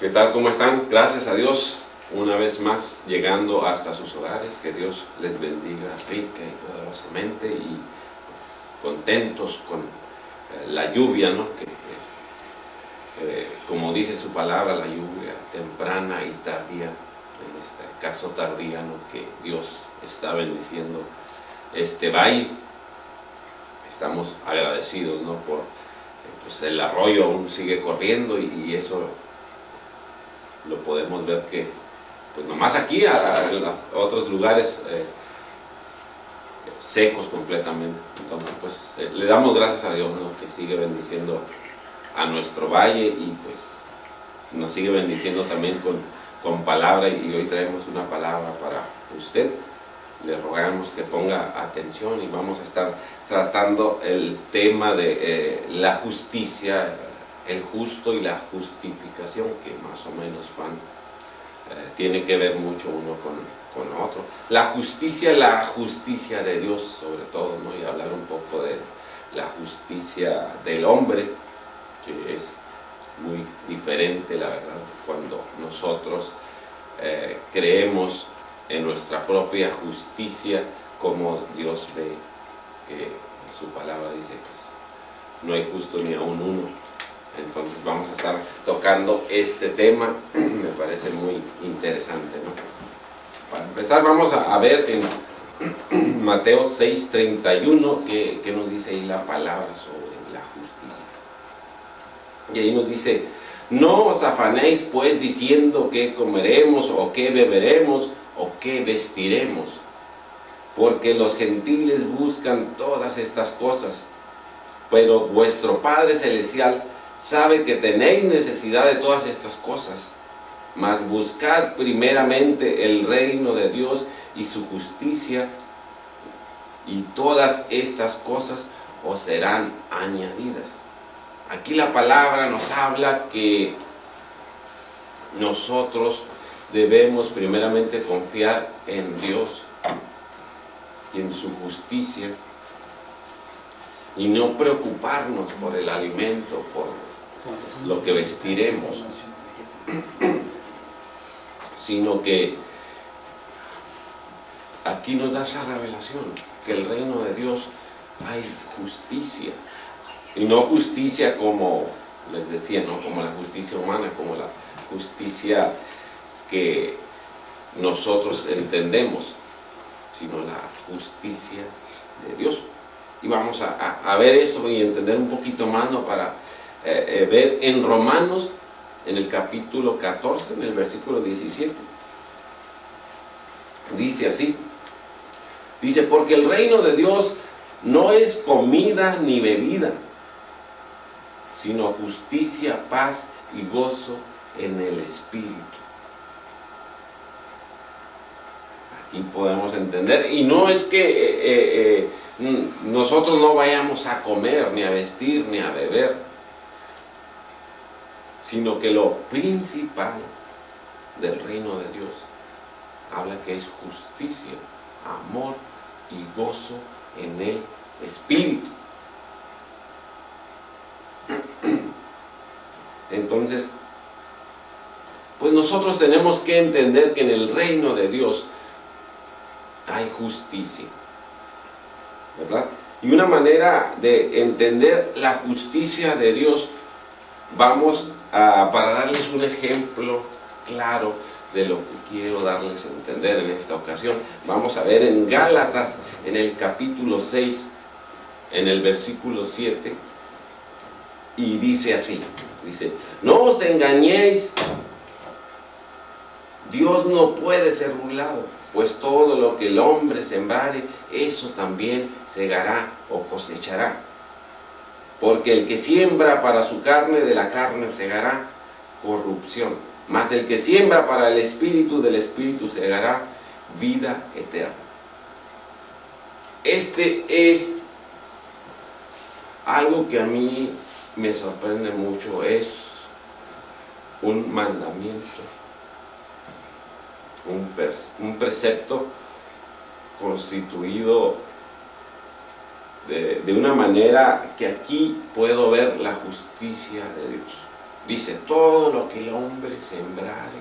¿Qué tal? ¿Cómo están? Gracias a Dios, una vez más llegando hasta sus hogares. Que Dios les bendiga rica y poderosamente, y pues, contentos con la lluvia, ¿no? Como dice su palabra, la lluvia temprana y tardía, en este caso tardía, ¿no? Que Dios está bendiciendo este valle. Estamos agradecidos, ¿no? Por pues el arroyo aún sigue corriendo, y eso lo podemos ver que pues nomás aquí, en los otros lugares secos completamente. Entonces pues le damos gracias a Dios, ¿no? Que sigue bendiciendo a nuestro valle, y pues nos sigue bendiciendo también con palabra, y hoy traemos una palabra para usted. Le rogamos que ponga atención, y vamos a estar tratando el tema de la justicia, el justo y la justificación, que más o menos tiene que ver mucho uno con otro. La justicia de Dios sobre todo, ¿no? Y hablar un poco de la justicia del hombre, que es muy diferente, la verdad, cuando nosotros creemos en nuestra propia justicia, como Dios ve, que su palabra dice que no hay justo ni aún uno. Entonces vamos a estar tocando este tema, me parece muy interesante, ¿no? Para empezar vamos a ver en Mateo 6:31 que nos dice ahí la palabra sobre la justicia. Y ahí nos dice: no os afanéis pues diciendo qué comeremos, o qué beberemos, o qué vestiremos, porque los gentiles buscan todas estas cosas, pero vuestro Padre Celestial sabe que tenéis necesidad de todas estas cosas. Mas buscad primeramente el reino de Dios y su justicia, y todas estas cosas os serán añadidas. Aquí la palabra nos habla que nosotros debemos primeramente confiar en Dios y en su justicia, y no preocuparnos por el alimento, por lo que vestiremos, sino que aquí nos da esa revelación, que el reino de Dios hay justicia, y no justicia como les decía, no como la justicia humana, como la justicia que nosotros entendemos, sino la justicia de Dios. Y vamos a ver eso y entender un poquito más, ¿no? Para ver en Romanos, en el capítulo 14, en el versículo 17. Dice así, dice: porque el reino de Dios no es comida ni bebida, sino justicia, paz y gozo en el Espíritu. Aquí podemos entender, y no es que nosotros no vayamos a comer, ni a vestir, ni a beber, sino que lo principal del reino de Dios habla que es justicia, amor y gozo en el Espíritu. Entonces, pues nosotros tenemos que entender que en el reino de Dios hay justicia, ¿verdad? Y una manera de entender la justicia de Dios, vamos para darles un ejemplo claro de lo que quiero darles a entender en esta ocasión, vamos a ver en Gálatas, en el capítulo 6, en el versículo 7, y dice así, dice: no os engañéis, Dios no puede ser burlado, pues todo lo que el hombre sembrare, eso también segará o cosechará. Porque el que siembra para su carne, de la carne segará corrupción, mas el que siembra para el Espíritu, del Espíritu segará vida eterna. Este es algo que a mí me sorprende mucho, es un mandamiento, un precepto constituido de una manera que aquí puedo ver la justicia de Dios. Dice, todo lo que el hombre sembrare,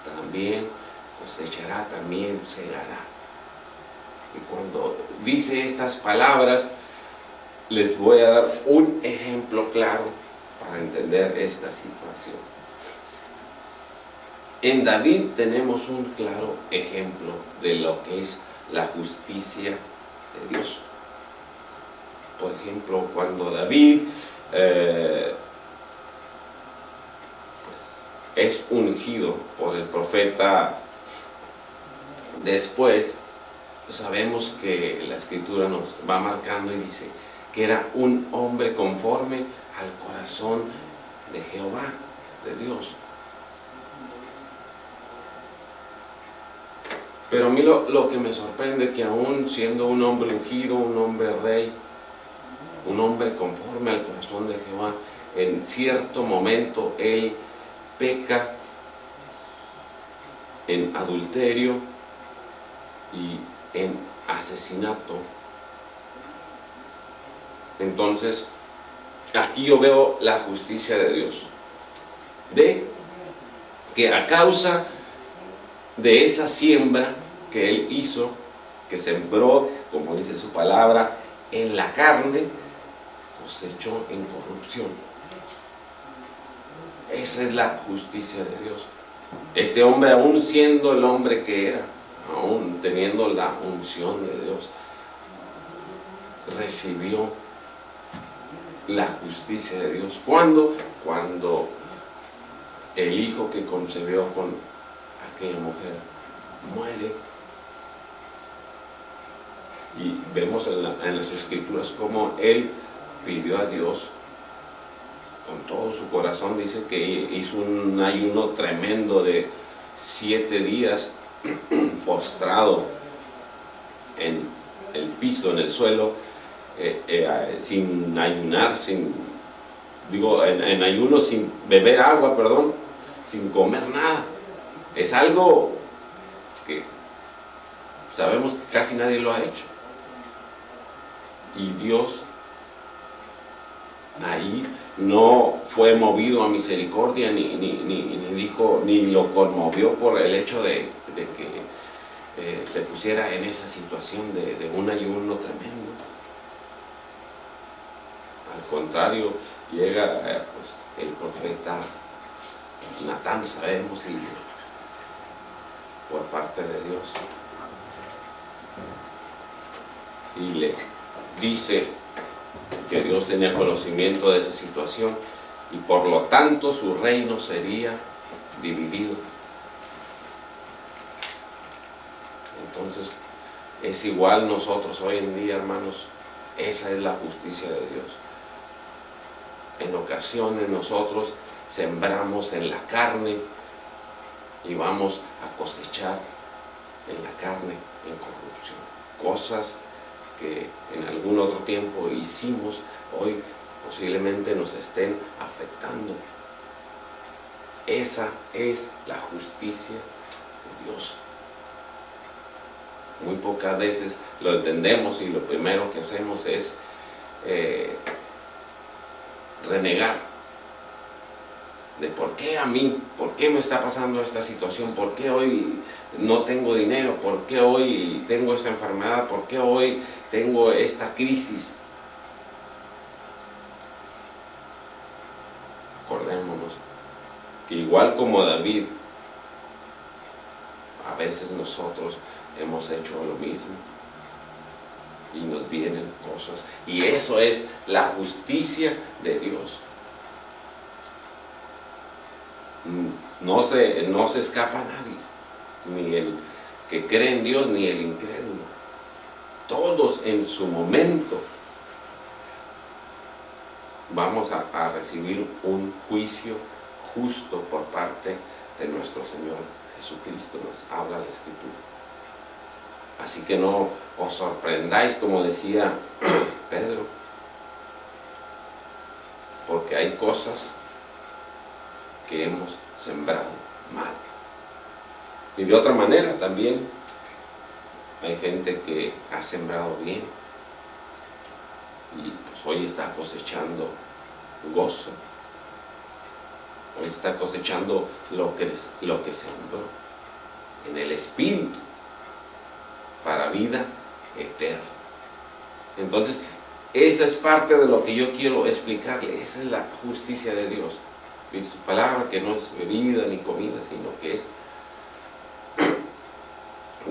también cosechará, también segará. Y cuando dice estas palabras, les voy a dar un ejemplo claro para entender esta situación. En David tenemos un claro ejemplo de lo que es la justicia de Dios. Por ejemplo, cuando David es ungido por el profeta, después sabemos que la escritura nos va marcando y dice que era un hombre conforme al corazón de Jehová, de Dios. Pero a mí lo que me sorprende es que aún siendo un hombre ungido, un hombre rey, un hombre conforme al corazón de Jehová, en cierto momento él peca en adulterio y en asesinato. Entonces, aquí yo veo la justicia de Dios, de que a causa de esa siembra que él hizo, que sembró, como dice su palabra, en la carne, cosechó en corrupción. Esa es la justicia de Dios. Este hombre, aún siendo el hombre que era, aún teniendo la unción de Dios, recibió la justicia de Dios. ¿Cuándo? Cuando el hijo que concebió con aquella mujer muere. Y vemos en las escrituras cómo él pidió a Dios con todo su corazón. Dice que hizo un ayuno tremendo de 7 días postrado en el piso, en el suelo, sin ayunar, en ayuno, sin beber agua, perdón, sin comer nada. Es algo que sabemos que casi nadie lo ha hecho. Y Dios ahí no fue movido a misericordia, ni dijo, ni lo conmovió por el hecho de que se pusiera en esa situación de un ayuno tremendo. Al contrario, llega pues, el profeta Natán, sabemos, y por parte de Dios, y le dice que Dios tenía conocimiento de esa situación y por lo tanto su reino sería dividido. Entonces es igual nosotros hoy en día, hermanos. Esa es la justicia de Dios. En ocasiones nosotros sembramos en la carne y vamos a cosechar en la carne, en corrupción, cosas que en algún otro tiempo hicimos, hoy posiblemente nos estén afectando. Esa es la justicia de Dios. Muy pocas veces lo entendemos y lo primero que hacemos es renegar de por qué a mí, por qué me está pasando esta situación, por qué hoy no tengo dinero, por qué hoy tengo esta enfermedad, por qué hoy tengo esta crisis. Acordémonos que igual como David, a veces nosotros hemos hecho lo mismo y nos vienen cosas, y eso es la justicia de Dios. No se escapa a nadie, ni el que cree en Dios ni el incrédulo. Todos en su momento vamos a recibir un juicio justo por parte de nuestro Señor Jesucristo. Nos habla la Escritura. Así que no os sorprendáis, como decía Pedro, porque hay cosas que hemos sembrado mal. Y de otra manera también hay gente que ha sembrado bien y pues hoy está cosechando gozo. o está cosechando lo que sembró en el Espíritu para vida eterna. Entonces, esa es parte de lo que yo quiero explicarle. Esa es la justicia de Dios. Dice su palabra que no es bebida ni comida, sino que es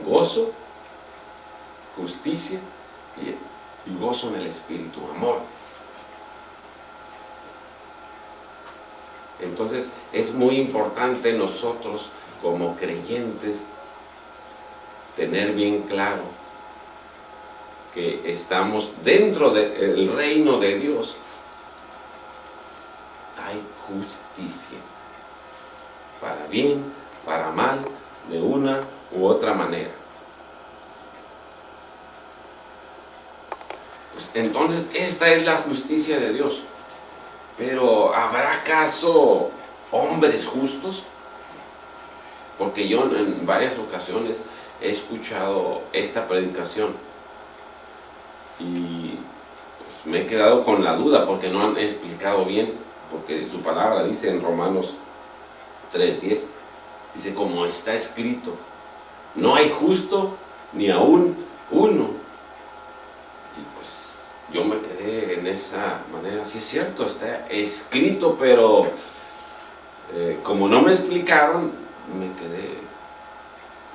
gozo, justicia y gozo en el Espíritu, amor. Entonces es muy importante nosotros como creyentes tener bien claro que estamos dentro del reino de Dios. Hay justicia, para bien, para mal, de una u otra manera. Pues entonces esta es la justicia de Dios. Pero ¿habrá acaso hombres justos? Porque yo en varias ocasiones he escuchado esta predicación y pues me he quedado con la duda porque no han explicado bien, porque su palabra dice en Romanos 3:10, dice: como está escrito, no hay justo ni aún uno. Y pues yo me quedé en esa manera. Sí es cierto, está escrito, pero como no me explicaron, me quedé,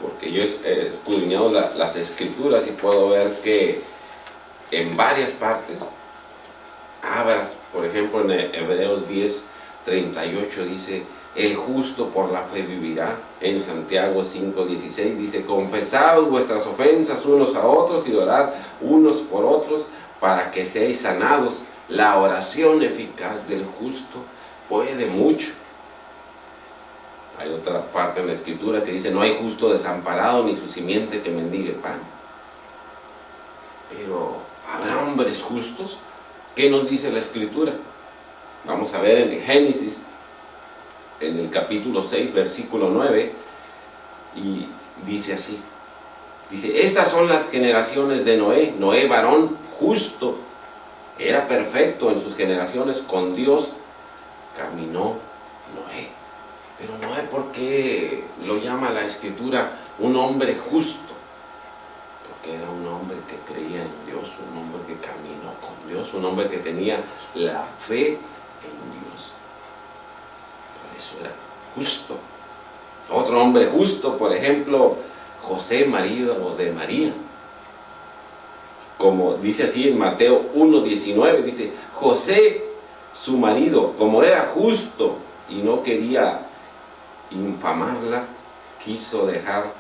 porque yo he escudriñado las escrituras y puedo ver que en varias partes, por ejemplo en Hebreos 10:38 dice: el justo por la fe vivirá. En Santiago 5:16 dice: confesad vuestras ofensas unos a otros y orad unos por otros para que seáis sanados. La oración eficaz del justo puede mucho. Hay otra parte en la escritura que dice: no hay justo desamparado ni su simiente que mendigue pan. Pero ¿habrá hombres justos? ¿Qué nos dice la escritura? Vamos a ver en Génesis, en el capítulo 6, versículo 9, y dice así. Dice: estas son las generaciones de Noé. Noé, varón justo, era perfecto en sus generaciones, con Dios caminó Noé. Pero Noé, ¿por qué lo llama la escritura un hombre justo? Porque era un hombre que creía en Dios, un hombre que caminó con Dios, un hombre que tenía la fe en Dios. Por eso era justo. Otro hombre justo, por ejemplo, José, marido de María. Como dice así en Mateo 1:19, dice: José, su marido, como era justo y no quería infamarla, quiso dejarla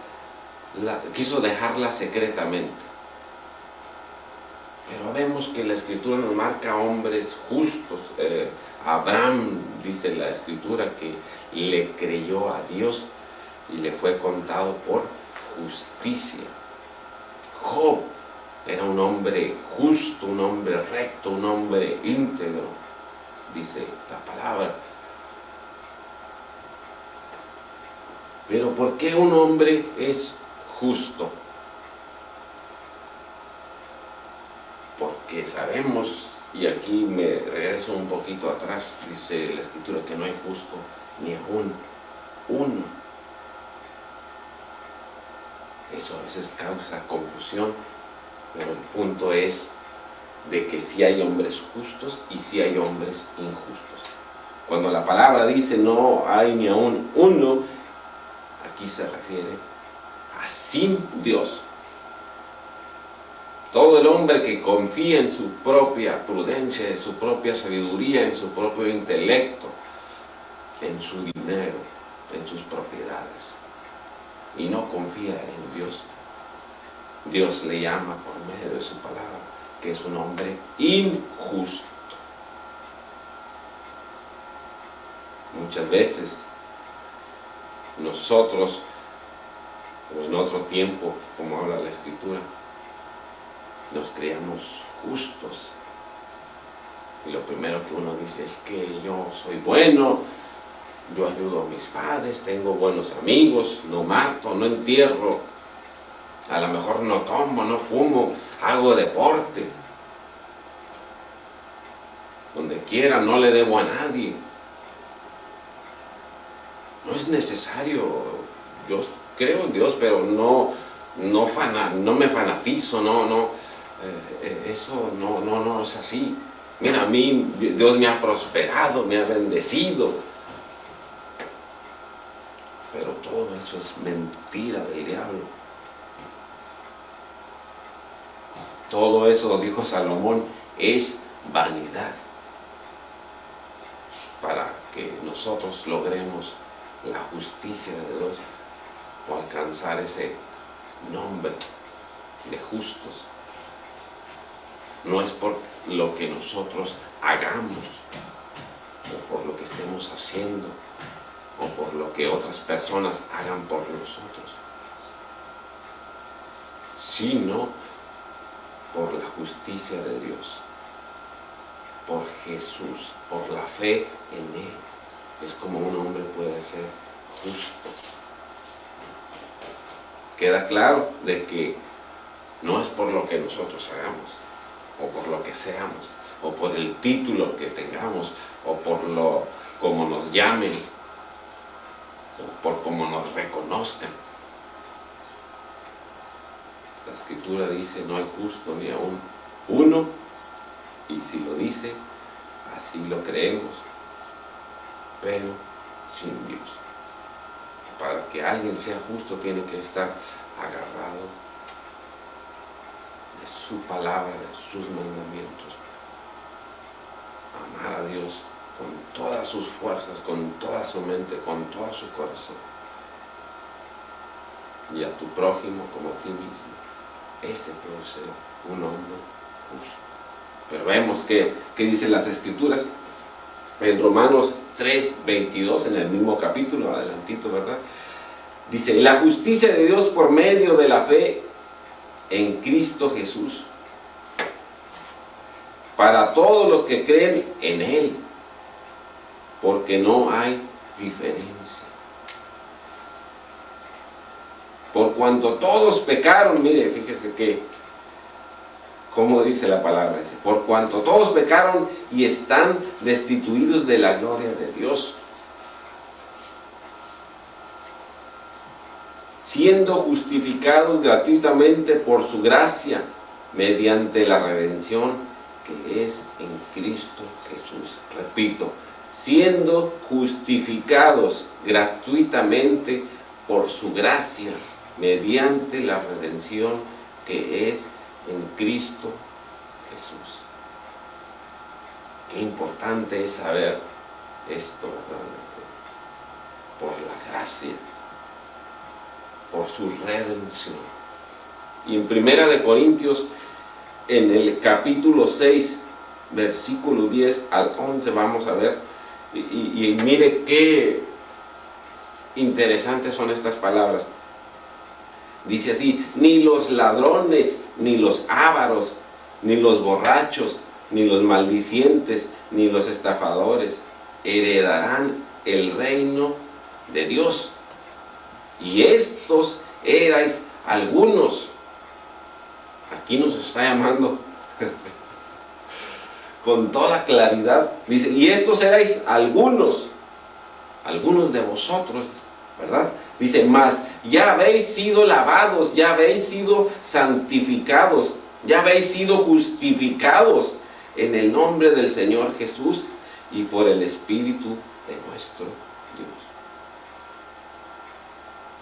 secretamente. Pero vemos que la escritura nos marca hombres justos. Abraham, dice la escritura, que le creyó a Dios y le fue contado por justicia. Job era un hombre justo, un hombre recto, un hombre íntegro, dice la palabra. Pero ¿por qué un hombre es justo? Porque sabemos, y aquí me regreso un poquito atrás, dice la escritura que no hay justo ni aún uno. Eso a veces causa confusión, pero el punto es de que sí hay hombres justos y sí hay hombres injustos. Cuando la palabra dice no hay ni aún uno, aquí se refiere a sin Dios. Todo el hombre que confía en su propia prudencia, en su propia sabiduría, en su propio intelecto, en su dinero, en sus propiedades, y no confía en Dios, Dios le llama por medio de su palabra que es un hombre injusto. Muchas veces nosotros, o en otro tiempo, como habla la escritura, nos creamos justos y lo primero que uno dice es que yo soy bueno, yo ayudo a mis padres, tengo buenos amigos, no mato, no entierro, a lo mejor no tomo, no fumo, hago deporte, donde quiera, no le debo a nadie. No es necesario. Yo creo en Dios, pero no me fanatizo, eso no es así. Mira, a mí Dios me ha prosperado, me ha bendecido. Pero todo eso es mentira del diablo. Todo eso, dijo Salomón, es vanidad. Para que nosotros logremos la justicia de Dios o alcanzar ese nombre de justos. No es por lo que nosotros hagamos, o por lo que estemos haciendo, o por lo que otras personas hagan por nosotros, sino por la justicia de Dios, por Jesús, por la fe en Él. Es como un hombre puede ser justo. Queda claro de que no es por lo que nosotros hagamos, o por lo que seamos, o por el título que tengamos, o por lo como nos llamen, o por cómo nos reconozcan. La Escritura dice, no hay justo ni aún uno, y si lo dice, así lo creemos, pero sin Dios. Para que alguien sea justo tiene que estar agarrado de su palabra, de sus mandamientos. Amar a Dios con todas sus fuerzas, con toda su mente, con todo su corazón. Y a tu prójimo como a ti mismo. Ese puede ser un hombre justo. Pero vemos que dicen las Escrituras en Romanos 3:22, en el mismo capítulo, adelantito, ¿verdad? Dice, la justicia de Dios por medio de la fe en Cristo Jesús, para todos los que creen en Él, porque no hay diferencia. Por cuanto todos pecaron, mire, fíjese que, como dice la palabra, dice, por cuanto todos pecaron y están destituidos de la gloria de Dios, siendo justificados gratuitamente por su gracia, mediante la redención que es en Cristo Jesús. Repito, siendo justificados gratuitamente por su gracia, mediante la redención que es en Cristo Jesús. Qué importante es saber esto, ¿verdad? Por la gracia, por su redención. Y en 1 Corintios, en el capítulo 6, versículo 10 al 11, vamos a ver, y mire qué interesantes son estas palabras. Dice así, ni los ladrones, ni los ávaros, ni los borrachos, ni los maldicientes, ni los estafadores heredarán el reino de Dios. Y estos erais algunos. Aquí nos está llamando con toda claridad. Dice, y estos erais algunos de vosotros, ¿verdad? Dice, mas ya habéis sido lavados, ya habéis sido santificados, ya habéis sido justificados en el nombre del Señor Jesús y por el Espíritu de nuestro Dios.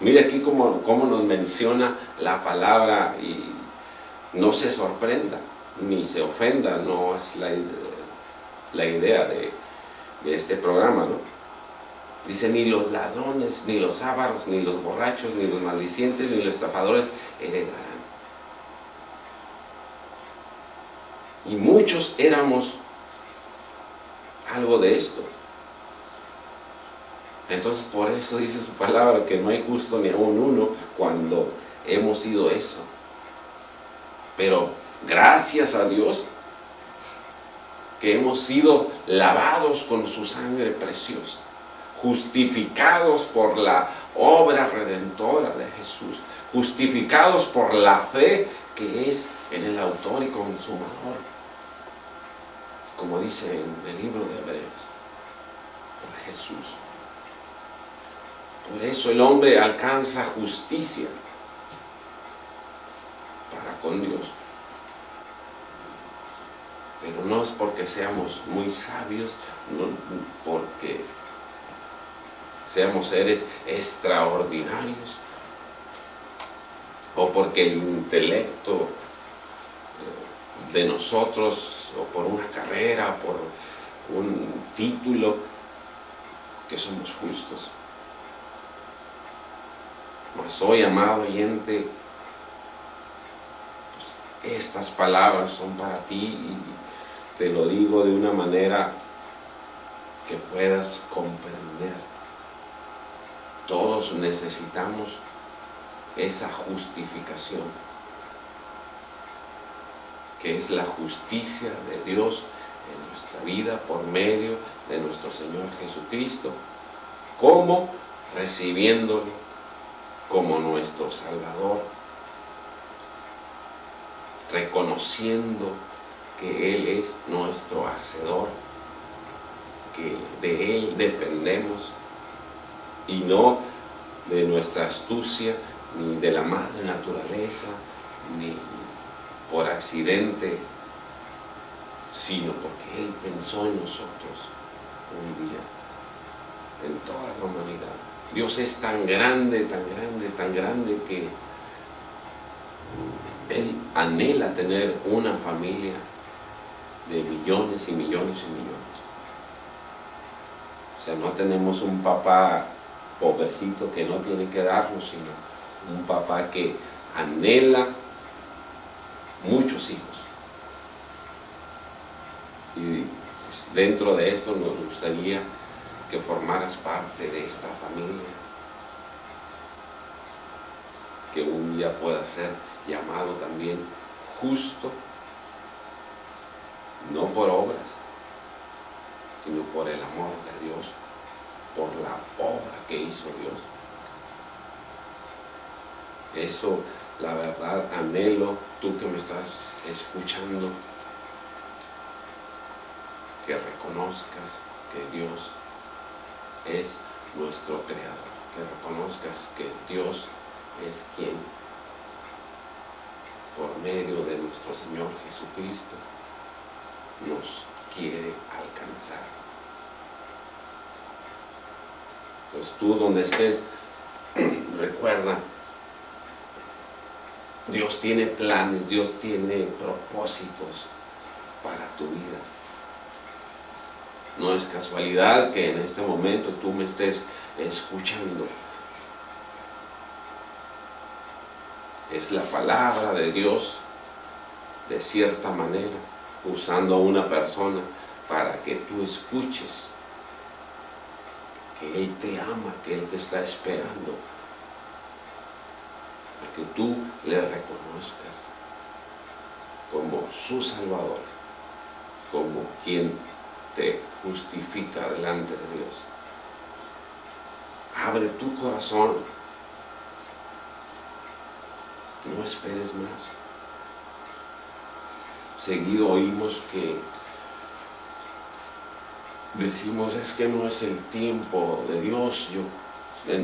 Mire aquí cómo nos menciona la palabra, y no se sorprenda, ni se ofenda, no es la idea de este programa, ¿no? Dice, ni los ladrones, ni los ávaros, ni los borrachos, ni los maldicientes, ni los estafadores heredarán. Y muchos éramos algo de esto. Entonces por eso dice su palabra que no hay justo ni aún uno cuando hemos sido eso. Pero gracias a Dios que hemos sido lavados con su sangre preciosa, justificados por la obra redentora de Jesús, justificados por la fe que es en el autor y consumador, como dice en el libro de Hebreos, por Jesús. Por eso el hombre alcanza justicia para con Dios. Pero no es porque seamos muy sabios, no porque seamos seres extraordinarios, o porque el intelecto de nosotros, o por una carrera, por un título, que somos justos. Mas hoy, amado oyente, pues, estas palabras son para ti, y te lo digo de una manera que puedas comprender. Todos necesitamos esa justificación, que es la justicia de Dios en nuestra vida por medio de nuestro Señor Jesucristo. ¿Cómo? Recibiéndolo como nuestro Salvador, reconociendo que Él es nuestro Hacedor, que de Él dependemos y no de nuestra astucia, ni de la madre naturaleza, ni por accidente, sino porque Él pensó en nosotros un día, en toda la humanidad. Dios es tan grande, tan grande, tan grande, que Él anhela tener una familia de millones y millones y millones. O sea, no tenemos un papá pobrecito que no tiene que darnos, sino un papá que anhela muchos hijos. Y pues, dentro de esto nos gustaría que formaras parte de esta familia, que un día pueda ser llamado también justo, no por obras, sino por el amor de Dios, por la obra que hizo Dios. Eso, la verdad, anhelo, tú que me estás escuchando, que reconozcas que Dios es nuestro Creador, que reconozcas que Dios es quien, por medio de nuestro Señor Jesucristo, nos quiere alcanzar. Pues tú, donde estés, recuerda, Dios tiene planes, Dios tiene propósitos para tu vida. No es casualidad que en este momento tú me estés escuchando. Es la palabra de Dios, de cierta manera, usando a una persona para que tú escuches que Él te ama, que Él te está esperando, a que tú le reconozcas como su Salvador, como quien te justifica delante de Dios. Abre tu corazón, no esperes más. Seguido oímos que decimos, es que no es el tiempo de Dios. Yo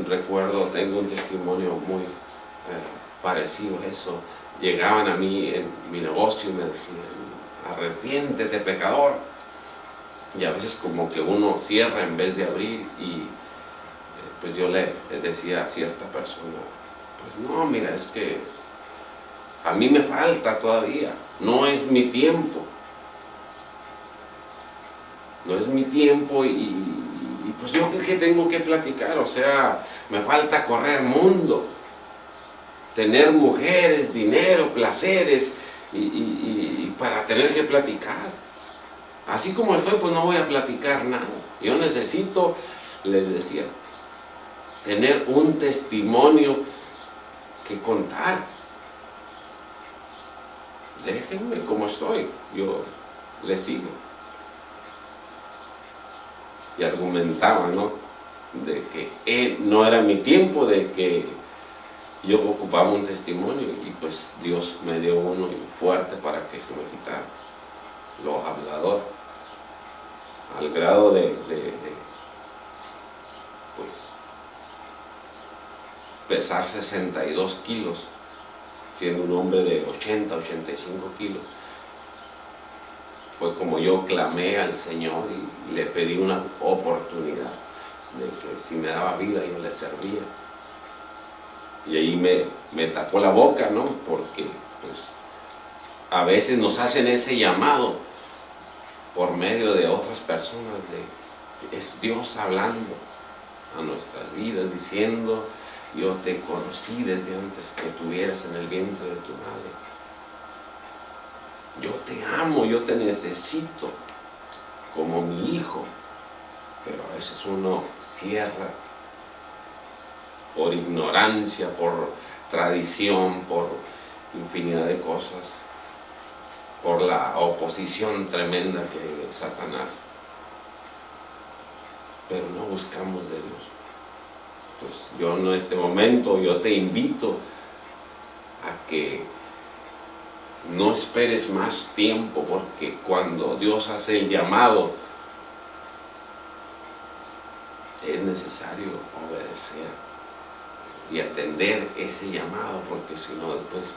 recuerdo, tengo un testimonio muy parecido a eso. Llegaban a mí en mi negocio y me decían, arrepiéntete, pecador. Y a veces como que uno cierra en vez de abrir, y pues yo le decía a cierta persona, pues no, mira, es que a mí me falta todavía, no es mi tiempo. No es mi tiempo, y pues yo qué tengo que platicar, o sea, me falta correr mundo, tener mujeres, dinero, placeres, y para tener que platicar. Así como estoy, pues no voy a platicar nada. Yo necesito, les decía, tener un testimonio que contar. Déjenme como estoy, yo les sigo. Y argumentaba, ¿no?, de que no era mi tiempo, de que yo ocupaba un testimonio, y pues Dios me dio uno fuerte para que se me quitara lo hablador, al grado de pues pesar 62 kilos, siendo un hombre de 80, 85 kilos. Fue como yo clamé al Señor y le pedí una oportunidad de que si me daba vida yo le servía. Y ahí me tapó la boca, ¿no? Porque pues a veces nos hacen ese llamado por medio de otras personas, es Dios hablando a nuestras vidas, diciendo: yo te conocí desde antes que estuvieras en el vientre de tu madre. Yo te amo, yo te necesito como mi hijo. Pero a veces uno cierra por ignorancia, por tradición, por infinidad de cosas, por la oposición tremenda que es Satanás. Pero no buscamos de Dios. Pues yo en este momento yo te invito a que no esperes más tiempo, porque cuando Dios hace el llamado es necesario obedecer y atender ese llamado, porque si no después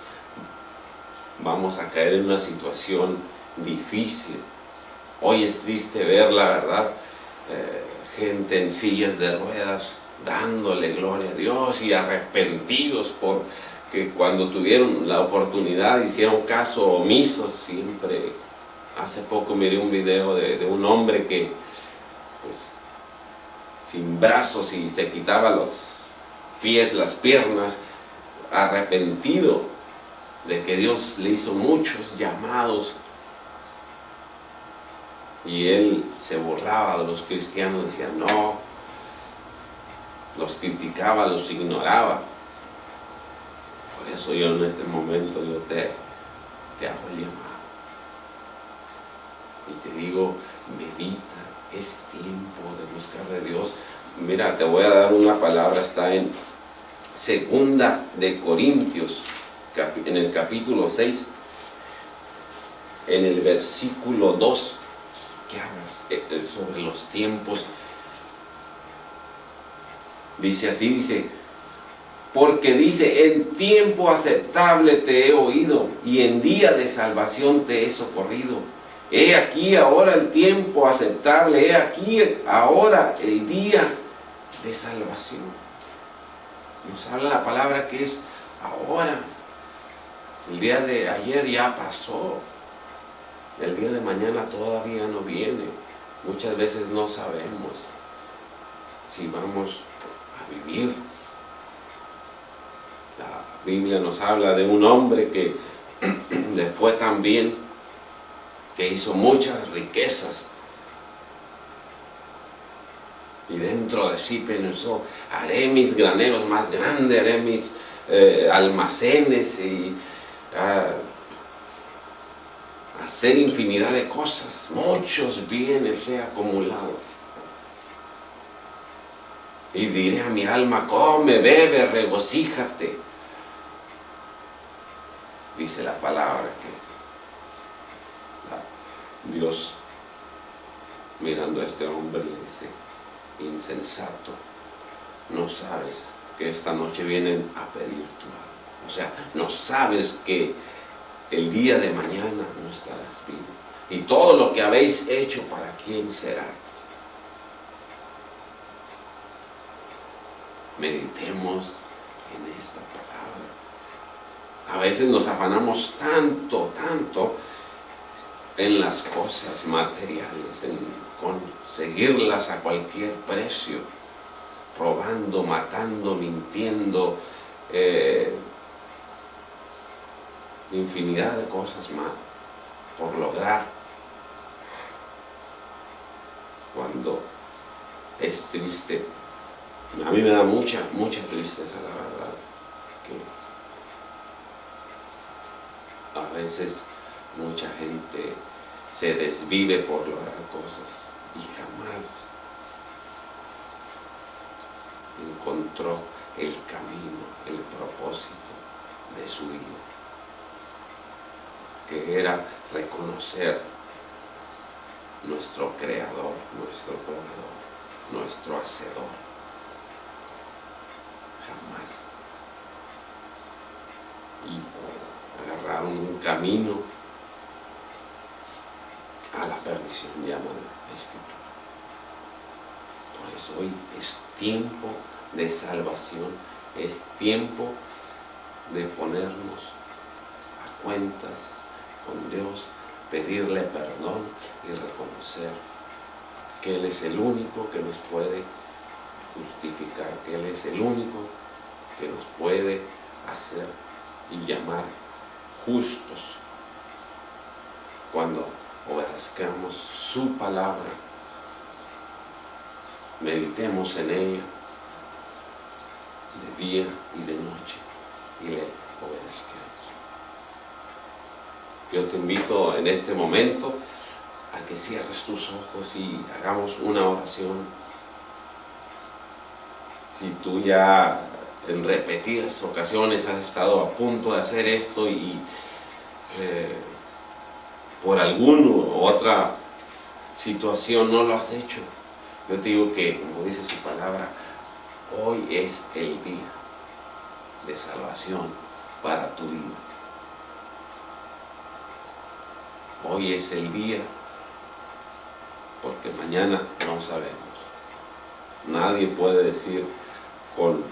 vamos a caer en una situación difícil. Hoy es triste ver, la verdad, gente en sillas de ruedas dándole gloria a Dios y arrepentidos porque cuando tuvieron la oportunidad hicieron caso omisos siempre. Hace poco miré un video de un hombre que pues sin brazos y se quitaba los pies, las piernas, arrepentido de que Dios le hizo muchos llamados, y él se burlaba de los cristianos, decía no, los criticaba, los ignoraba. Por eso yo en este momento yo te hago el llamado y te digo: medita, es tiempo de buscar de Dios. Mira, te voy a dar una palabra, está en Segunda de Corintios, en el capítulo 6, en el versículo 2, que habla sobre los tiempos. Dice así, dice: porque dice, en tiempo aceptable te he oído, y en día de salvación te he socorrido. He aquí ahora el tiempo aceptable, he aquí ahora el día de salvación. Nos habla la palabra que es ahora. El día de ayer ya pasó. El día de mañana todavía no viene. Muchas veces no sabemos si vamos a vivir. La Biblia nos habla de un hombre que le fue tan bien, que hizo muchas riquezas, y dentro de sí pensó: haré mis graneros más grandes, haré mis almacenes, y hacer infinidad de cosas, muchos bienes he acumulado. Y diré a mi alma: come, bebe, regocíjate. Dice la palabra que Dios, mirando a este hombre, le dice: insensato, no sabes que esta noche vienen a pedir tu alma. O sea, no sabes que el día de mañana no estarás vivo. Y todo lo que habéis hecho, ¿para quién será? Meditemos en esta palabra. A veces nos afanamos tanto en las cosas materiales, en conseguirlas a cualquier precio, robando, matando, mintiendo, infinidad de cosas más por lograr, cuando es triste. A mí me da mucha tristeza, la verdad, que a veces mucha gente se desvive por lograr cosas y jamás encontró el camino, el propósito de su vida, que era reconocer nuestro Creador, nuestro Proveedor, nuestro Hacedor. Jamás prepararon un camino a la perdición, llama la Escritura. Por eso hoy es tiempo de salvación, es tiempo de ponernos a cuentas con Dios, pedirle perdón y reconocer que Él es el único que nos puede justificar, que Él es el único que nos puede hacer y llamar justos cuando obedezcamos su palabra, meditemos en ella de día y de noche y le obedezcamos. Yo te invito en este momento a que cierres tus ojos y hagamos una oración. Si tú ya en repetidas ocasiones has estado a punto de hacer esto y por alguna u otra situación no lo has hecho, yo te digo que, como dice su palabra, hoy es el día de salvación para tu vida. Hoy es el día, porque mañana no sabemos. Nadie puede decir con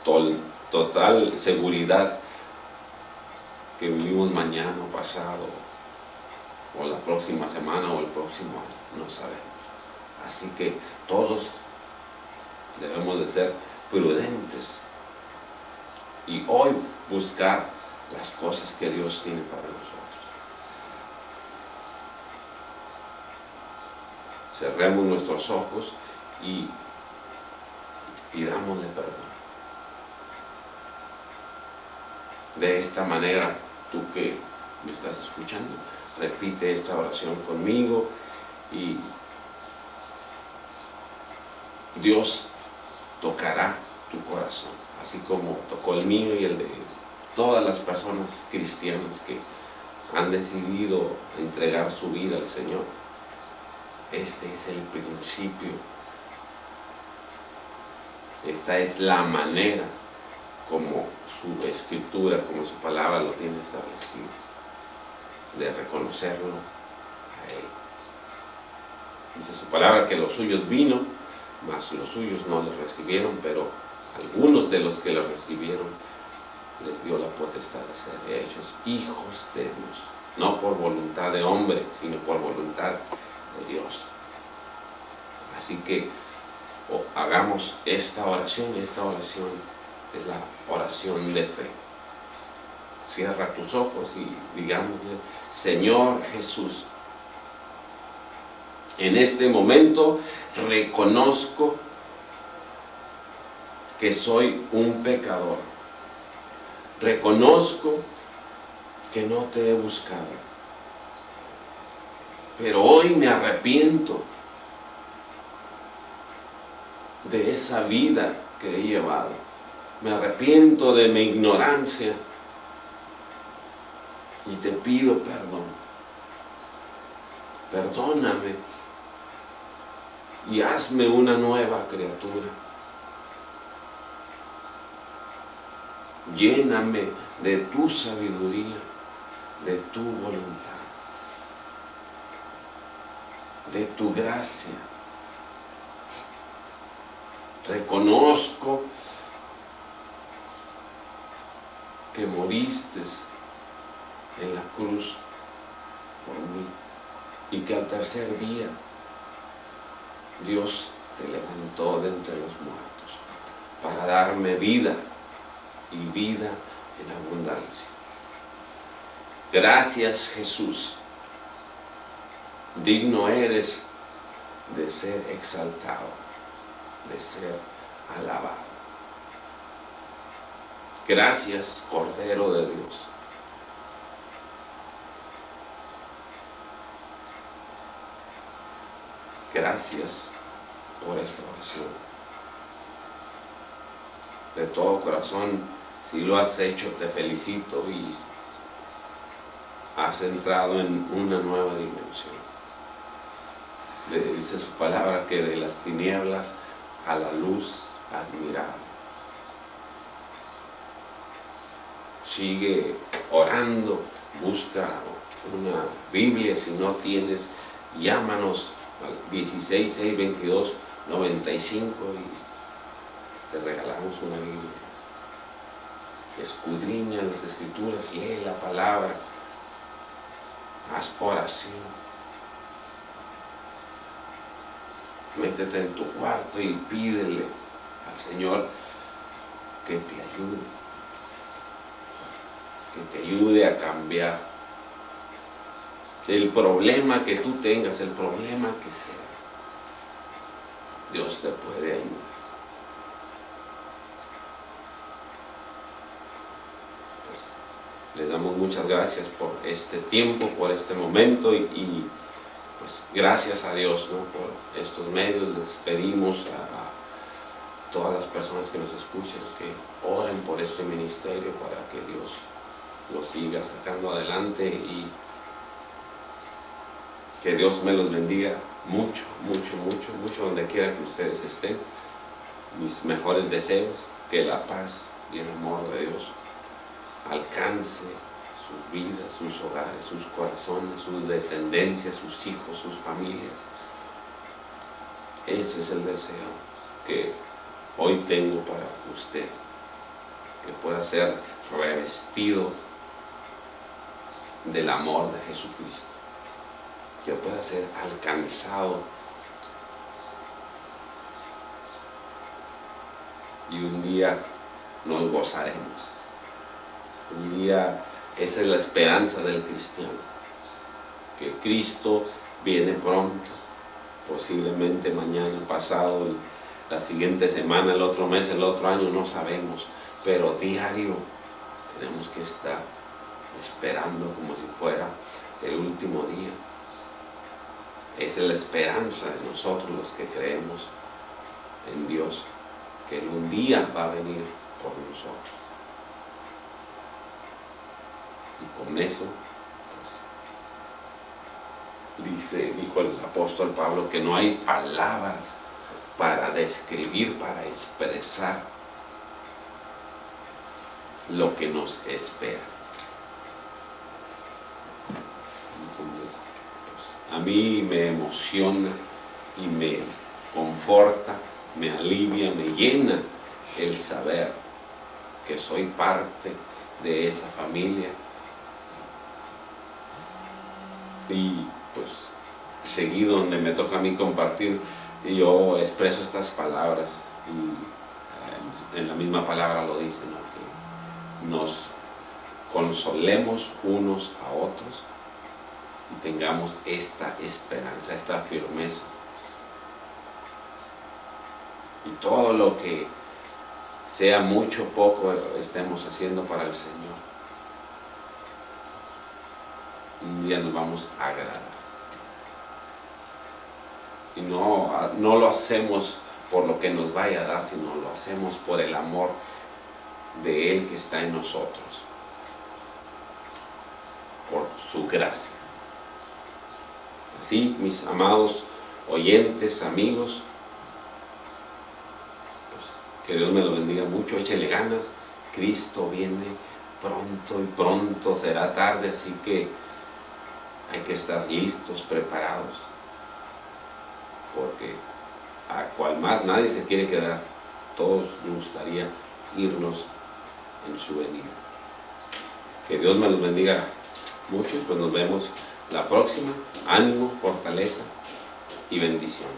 total seguridad que vivimos mañana o pasado, o la próxima semana o el próximo año, no sabemos. Así que todos debemos de ser prudentes y hoy buscar las cosas que Dios tiene para nosotros. Cerremos nuestros ojos y pidámosle perdón. De esta manera, tú que me estás escuchando, repite esta oración conmigo y Dios tocará tu corazón, así como tocó el mío y el de todas las personas cristianas que han decidido entregar su vida al Señor. Este es el principio, esta es la manera como su Escritura, como su palabra lo tiene establecido, de reconocerlo a Él. Dice su palabra que los suyos vino, mas los suyos no le recibieron, pero algunos de los que lo recibieron les dio la potestad de ser hechos hijos de Dios, no por voluntad de hombre, sino por voluntad de Dios. Así que hagamos esta oración es la oración de fe. Cierra tus ojos y digámosle: Señor Jesús, en este momento reconozco que soy un pecador. Reconozco que no te he buscado. Pero hoy me arrepiento de esa vida que he llevado. Me arrepiento de mi ignorancia y te pido perdón. Perdóname y hazme una nueva criatura. Lléname de tu sabiduría, de tu voluntad, de tu gracia. Reconozco que moriste en la cruz por mí y que al tercer día Dios te levantó de entre los muertos para darme vida y vida en abundancia. Gracias, Jesús. Digno eres de ser exaltado, de ser alabado. Gracias, Cordero de Dios. Gracias por esta oración. De todo corazón, si lo has hecho, te felicito y has entrado en una nueva dimensión. Dice su palabra que de las tinieblas a la luz admirable. sigue orando, busca una Biblia. Si no tienes, llámanos al 16 622 95 y te regalamos una Biblia. Escudriña las Escrituras, lee la palabra, haz oración, métete en tu cuarto y pídele al Señor que te ayude a cambiar el problema que tú tengas, el problema que sea. Dios te puede ayudar. Le damos muchas gracias por este tiempo, por este momento y pues gracias a Dios, ¿no?, por estos medios. Les pedimos a todas las personas que nos escuchen que oren por este ministerio para que Dios lo siga sacando adelante y que Dios me los bendiga mucho, mucho, mucho, mucho donde quiera que ustedes estén. Mis mejores deseos, que la paz y el amor de Dios alcance sus vidas, sus hogares, sus corazones, sus descendencias, sus hijos, sus familias. Ese es el deseo que hoy tengo para usted, que pueda ser revestido del amor de Jesucristo, que pueda ser alcanzado y un día nos gozaremos. Un día, esa es la esperanza del cristiano, que Cristo viene pronto, posiblemente mañana, pasado, la siguiente semana, el otro mes, el otro año, no sabemos, pero diario tenemos que estar esperando como si fuera el último día. Esa es la esperanza de nosotros los que creemos en Dios, que Él un día va a venir por nosotros. Y con eso, pues, dijo el apóstol Pablo que no hay palabras para describir, para expresar lo que nos espera. Entonces, pues, a mí me emociona y me conforta, me alivia, me llena el saber que soy parte de esa familia. Y pues seguido donde me toca a mí compartir, yo expreso estas palabras y en la misma palabra lo dice, ¿no?, que nos consolemos unos a otros y tengamos esta esperanza, esta firmeza. Y todo lo que sea mucho o poco estemos haciendo para el Señor, un día nos vamos a agradar. Y no lo hacemos por lo que nos vaya a dar, sino lo hacemos por el amor de Él que está en nosotros, por su gracia. Así, mis amados oyentes, amigos, pues, que Dios me lo bendiga mucho, échenle ganas. Cristo viene pronto y pronto será tarde, así que hay que estar listos, preparados, porque a cual más nadie se quiere quedar. Todos nos gustaría irnos en su venida. Que Dios me los bendiga mucho y pues nos vemos la próxima. Ánimo, fortaleza y bendiciones.